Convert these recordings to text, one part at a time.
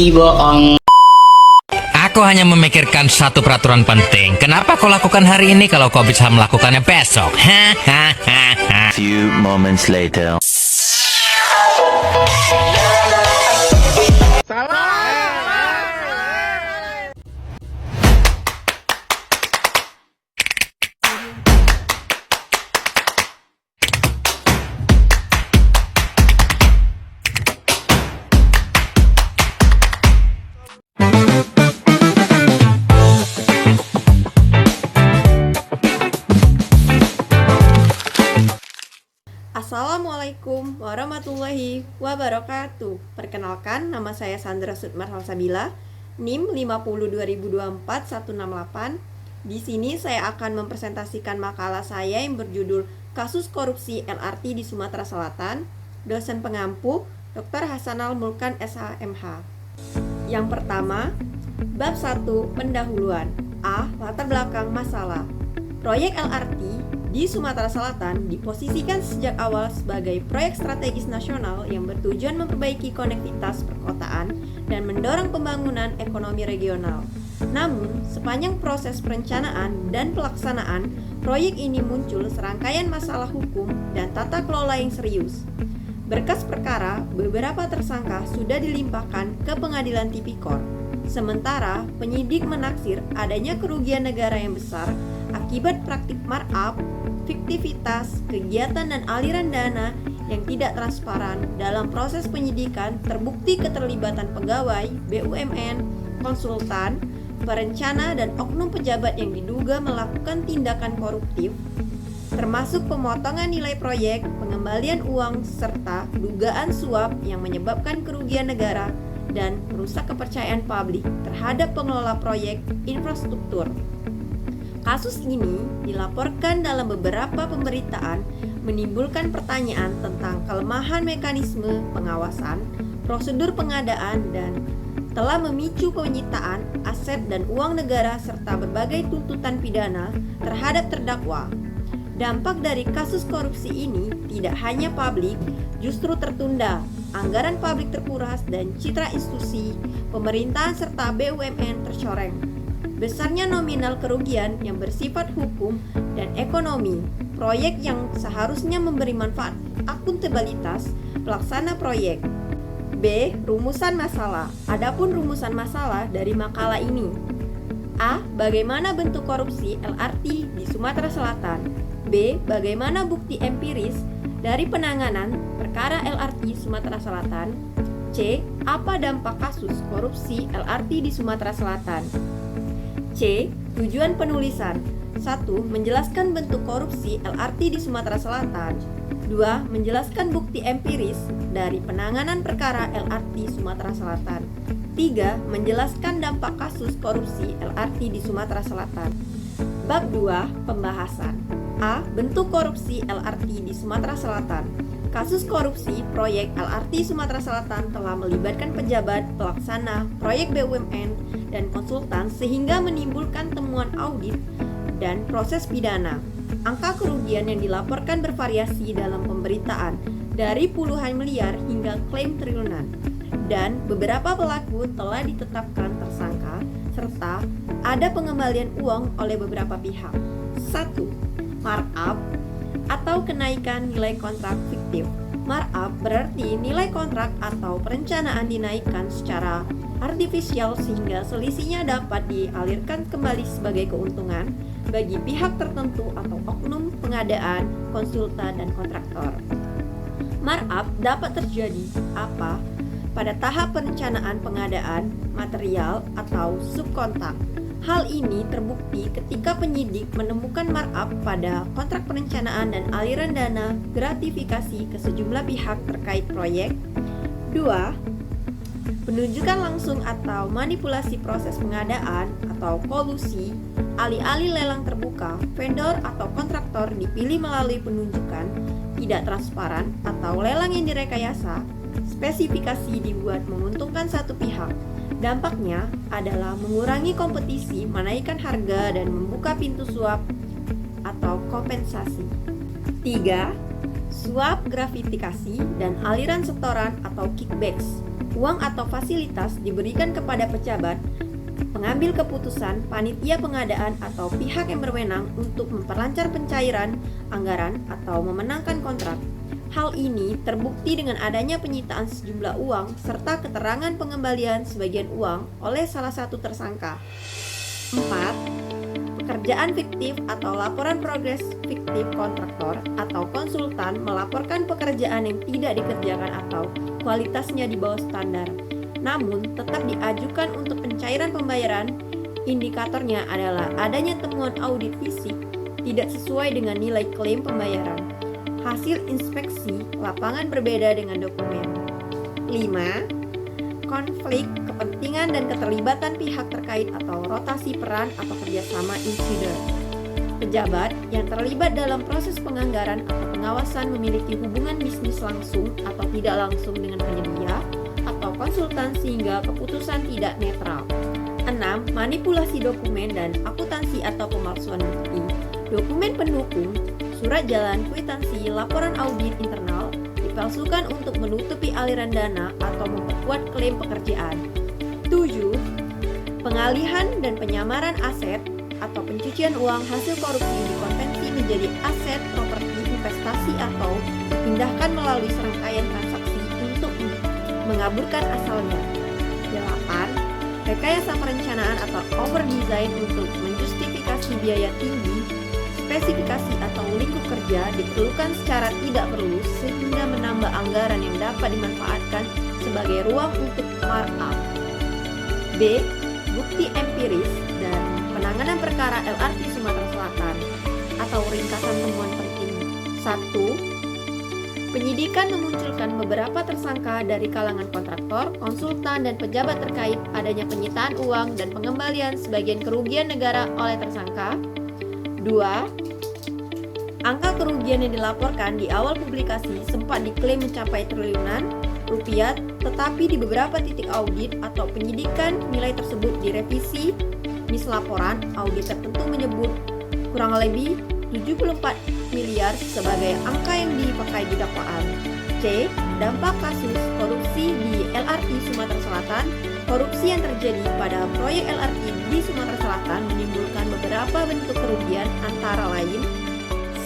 bohong. Aku hanya memikirkan satu peraturan penting. Kenapa kau lakukan hari ini kalau kau bisa melakukannya besok? Few moments later. Assalamualaikum warahmatullahi wabarakatuh. Perkenalkan, nama saya Sandra Sutmar Salsabila, NIM 5022024-168. Di sini saya akan mempresentasikan makalah saya yang berjudul Kasus Korupsi LRT di Sumatera Selatan. Dosen pengampu Dr. Hasanal Mulkan SHMH. Yang pertama, bab 1 pendahuluan. A. Latar belakang masalah. Proyek LRT di Sumatera Selatan diposisikan sejak awal sebagai proyek strategis nasional yang bertujuan memperbaiki konektivitas perkotaan dan mendorong pembangunan ekonomi regional. Namun, sepanjang proses perencanaan dan pelaksanaan, proyek ini muncul serangkaian masalah hukum dan tata kelola yang serius. Berkas perkara beberapa tersangka sudah dilimpahkan ke Pengadilan Tipikor. Sementara, penyidik menaksir adanya kerugian negara yang besar akibat praktik markup, fiktivitas, kegiatan dan aliran dana yang tidak transparan dalam proses penyidikan, terbukti keterlibatan pegawai, BUMN, konsultan, perencana dan oknum pejabat yang diduga melakukan tindakan koruptif, termasuk pemotongan nilai proyek, pengembalian uang, serta dugaan suap yang menyebabkan kerugian negara dan merusak kepercayaan publik terhadap pengelola proyek infrastruktur. Kasus ini dilaporkan dalam beberapa pemberitaan menimbulkan pertanyaan tentang kelemahan mekanisme pengawasan, prosedur pengadaan, dan telah memicu penyitaan aset dan uang negara serta berbagai tuntutan pidana terhadap terdakwa. Dampak dari kasus korupsi ini tidak hanya publik, justru tertunda, anggaran publik terkuras, dan citra institusi, pemerintahan serta BUMN tercoreng. Besarnya nominal kerugian yang bersifat hukum dan ekonomi, proyek yang seharusnya memberi manfaat akuntabilitas pelaksana proyek. B. Rumusan masalah. Adapun rumusan masalah dari makalah ini. A. Bagaimana bentuk korupsi LRT di Sumatera Selatan. B. Bagaimana bukti empiris dari penanganan perkara LRT Sumatera Selatan. C. Apa dampak kasus korupsi LRT di Sumatera Selatan. C. Tujuan penulisan. 1. Menjelaskan bentuk korupsi LRT di Sumatera Selatan. 2. Menjelaskan bukti empiris dari penanganan perkara LRT Sumatera Selatan. 3. Menjelaskan dampak kasus korupsi LRT di Sumatera Selatan. Bab 2. Pembahasan. A. Bentuk korupsi LRT di Sumatera Selatan. Kasus korupsi proyek LRT Sumatera Selatan telah melibatkan pejabat, pelaksana, proyek BUMN, dan konsultan sehingga menimbulkan temuan audit dan proses pidana. Angka kerugian yang dilaporkan bervariasi dalam pemberitaan dari puluhan miliar hingga klaim triliunan. Dan beberapa pelaku telah ditetapkan tersangka serta ada pengembalian uang oleh beberapa pihak. 1. Markup atau kenaikan nilai kontrak fiktif. Markup berarti nilai kontrak atau perencanaan dinaikkan secara artifisial sehingga selisihnya dapat dialirkan kembali sebagai keuntungan bagi pihak tertentu atau oknum pengadaan, konsultan, dan kontraktor. Markup dapat terjadi pada tahap perencanaan pengadaan, material, atau subkontrak. Hal ini terbukti ketika penyidik menemukan markup pada kontrak perencanaan dan aliran dana gratifikasi ke sejumlah pihak terkait proyek. 2. Penunjukan langsung atau manipulasi proses pengadaan atau kolusi, alih-alih lelang terbuka, vendor atau kontraktor dipilih melalui penunjukan tidak transparan atau lelang yang direkayasa, spesifikasi dibuat menguntungkan satu pihak. Dampaknya adalah mengurangi kompetisi, menaikkan harga, dan membuka pintu suap atau kompensasi. 3. suap gratifikasi, dan aliran setoran atau kickbacks. Uang atau fasilitas diberikan kepada pejabat, pengambil keputusan, panitia pengadaan, atau pihak yang berwenang untuk memperlancar pencairan anggaran atau memenangkan kontrak. Hal ini terbukti dengan adanya penyitaan sejumlah uang serta keterangan pengembalian sebagian uang oleh salah satu tersangka. 4. Pekerjaan fiktif atau laporan progres fiktif. Kontraktor atau konsultan melaporkan pekerjaan yang tidak dikerjakan atau kualitasnya di bawah standar, namun tetap diajukan untuk pencairan pembayaran. Indikatornya adalah adanya temuan audit fisik tidak sesuai dengan nilai klaim pembayaran. Hasil inspeksi lapangan berbeda dengan dokumen. 5. Konflik kepentingan dan keterlibatan pihak terkait atau rotasi peran atau kerjasama insider. Pejabat yang terlibat dalam proses penganggaran atau pengawasan memiliki hubungan bisnis langsung atau tidak langsung dengan penyedia atau konsultan sehingga keputusan tidak netral. 6. Manipulasi dokumen dan akuntansi atau pemalsuan bukti. Dokumen pendukung, surat jalan, kwitansi, laporan audit internal dipalsukan untuk menutupi aliran dana atau memperkuat klaim pekerjaan. 7. Pengalihan dan penyamaran aset atau pencucian uang hasil korupsi dikonversi menjadi aset properti investasi atau dipindahkan melalui serangkaian transaksi untuk mengaburkan asalnya. 8. Rekayasa perencanaan atau overdesign untuk menjustifikasi biaya tinggi, spesifikasi atau lingkup kerja diperlukan secara tidak perlu sehingga menambah anggaran yang dapat dimanfaatkan sebagai ruang untuk markup. B. Bukti empiris dan penanganan perkara LRT Sumatera Selatan atau ringkasan temuan penting. 1. Penyidikan memunculkan beberapa tersangka dari kalangan kontraktor, konsultan, dan pejabat terkait adanya penyitaan uang dan pengembalian sebagian kerugian negara oleh tersangka. 2. Angka kerugian yang dilaporkan di awal publikasi sempat diklaim mencapai triliunan rupiah, tetapi di beberapa titik audit atau penyidikan nilai tersebut direvisi. Mislaporan audit tertentu menyebut kurang lebih 74 miliar sebagai angka yang dipakai di dakwaan. C. Dampak kasus korupsi di LRT Sumatera Selatan. Korupsi yang terjadi pada proyek LRT di Sumatera Selatan menimbulkan beberapa bentuk kerugian antara lain.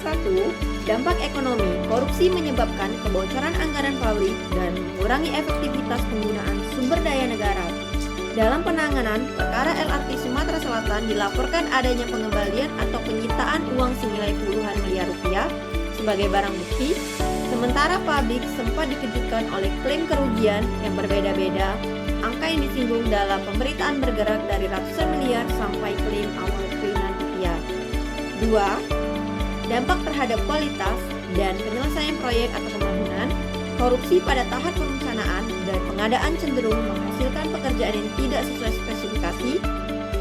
1. Dampak ekonomi. Korupsi menyebabkan kebocoran anggaran publik dan mengurangi efektivitas penggunaan sumber daya negara. Dalam penanganan perkara LRT Sumatera Selatan dilaporkan adanya pengembalian atau penyitaan uang senilai puluhan miliar rupiah sebagai barang bukti, sementara publik sempat dikejutkan oleh klaim kerugian yang berbeda-beda. Angka yang disinggung dalam pemberitaan bergerak dari ratusan miliar sampai klaim awal triliunan rupiah. 2. Dampak terhadap kualitas dan penyelesaian proyek atau pembangunan. Korupsi pada tahap perencanaan dan pengadaan cenderung menghasilkan pekerjaan yang tidak sesuai spesifikasi,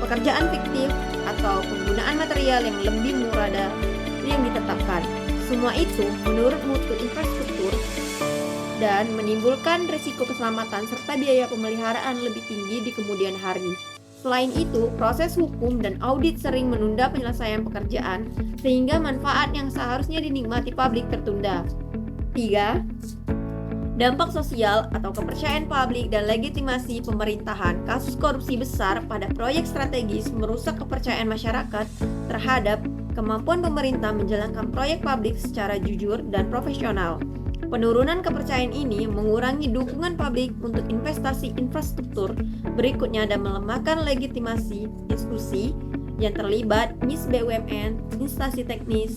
pekerjaan fiktif, atau penggunaan material yang lebih murah dari yang ditetapkan. Semua itu menurut mutu infrastruktur dan menimbulkan risiko keselamatan serta biaya pemeliharaan lebih tinggi di kemudian hari. Selain itu, proses hukum dan audit sering menunda penyelesaian pekerjaan sehingga manfaat yang seharusnya dinikmati publik tertunda. 3. Dampak sosial atau kepercayaan publik dan legitimasi pemerintahan. Kasus korupsi besar pada proyek strategis merusak kepercayaan masyarakat terhadap kemampuan pemerintah menjalankan proyek publik secara jujur dan profesional. Penurunan kepercayaan ini mengurangi dukungan publik untuk investasi infrastruktur berikutnya dan melemahkan legitimasi institusi yang terlibat, mis BUMN, instansi teknis,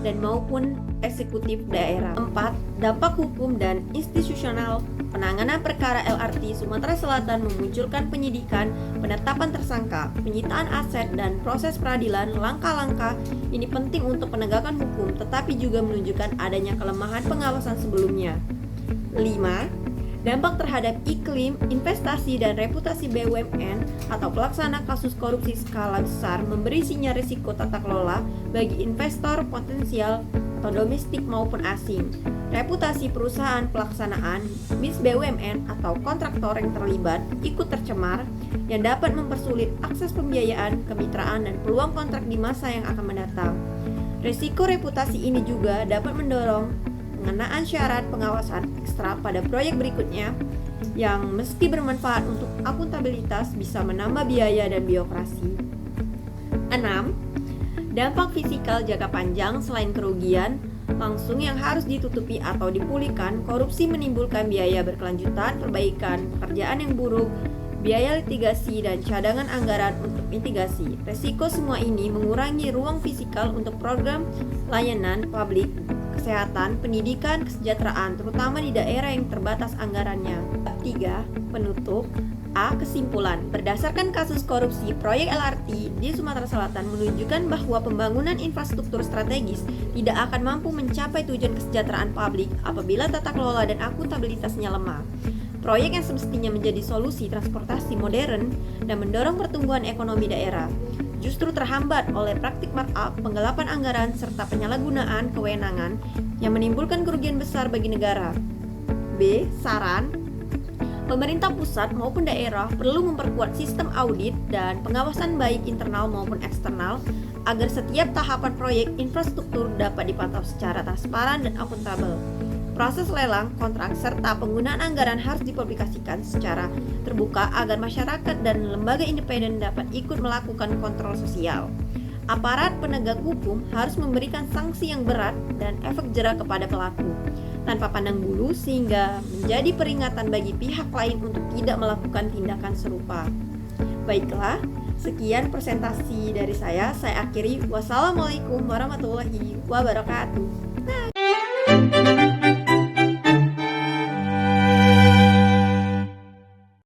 dan maupun eksekutif daerah. 4. Dampak hukum dan institusional. Penanganan perkara LRT Sumatera Selatan memunculkan penyidikan, penetapan tersangka, penyitaan aset, dan proses peradilan. Langkah-langkah ini penting untuk penegakan hukum, tetapi juga menunjukkan adanya kelemahan pengawasan sebelumnya. 5. Dampak terhadap iklim, investasi, dan reputasi BUMN atau pelaksana kasus korupsi skala besar memberi sinyal risiko tata kelola bagi investor potensial atau domestik maupun asing. Reputasi perusahaan pelaksanaan, mis BUMN atau kontraktor yang terlibat ikut tercemar yang dapat mempersulit akses pembiayaan, kemitraan, dan peluang kontrak di masa yang akan mendatang. Risiko reputasi ini juga dapat mendorong pengenaan syarat pengawasan ekstra pada proyek berikutnya yang meski bermanfaat untuk akuntabilitas bisa menambah biaya dan birokrasi. 6. Dampak fisikal jangka panjang selain kerugian langsung yang harus ditutupi atau dipulihkan, korupsi menimbulkan biaya berkelanjutan, perbaikan pekerjaan yang buruk, biaya litigasi, dan cadangan anggaran untuk mitigasi. Resiko semua ini mengurangi ruang fisikal untuk program layanan publik, kesehatan, pendidikan, kesejahteraan, terutama di daerah yang terbatas anggarannya. 3. Penutup. A. Kesimpulan. Berdasarkan kasus korupsi proyek LRT di Sumatera Selatan menunjukkan bahwa pembangunan infrastruktur strategis tidak akan mampu mencapai tujuan kesejahteraan publik apabila tata kelola dan akuntabilitasnya lemah. Proyek yang semestinya menjadi solusi transportasi modern dan mendorong pertumbuhan ekonomi daerah justru terhambat oleh praktik markup, penggelapan anggaran, serta penyalahgunaan kewenangan yang menimbulkan kerugian besar bagi negara. B. Saran. Pemerintah pusat maupun daerah perlu memperkuat sistem audit dan pengawasan baik internal maupun eksternal agar setiap tahapan proyek infrastruktur dapat dipantau secara transparan dan akuntabel. Proses lelang, kontrak, serta penggunaan anggaran harus dipublikasikan secara terbuka agar masyarakat dan lembaga independen dapat ikut melakukan kontrol sosial. Aparat penegak hukum harus memberikan sanksi yang berat dan efek jera kepada pelaku, tanpa pandang bulu sehingga menjadi peringatan bagi pihak lain untuk tidak melakukan tindakan serupa. Baiklah, sekian presentasi dari saya akhiri. Wassalamualaikum warahmatullahi wabarakatuh.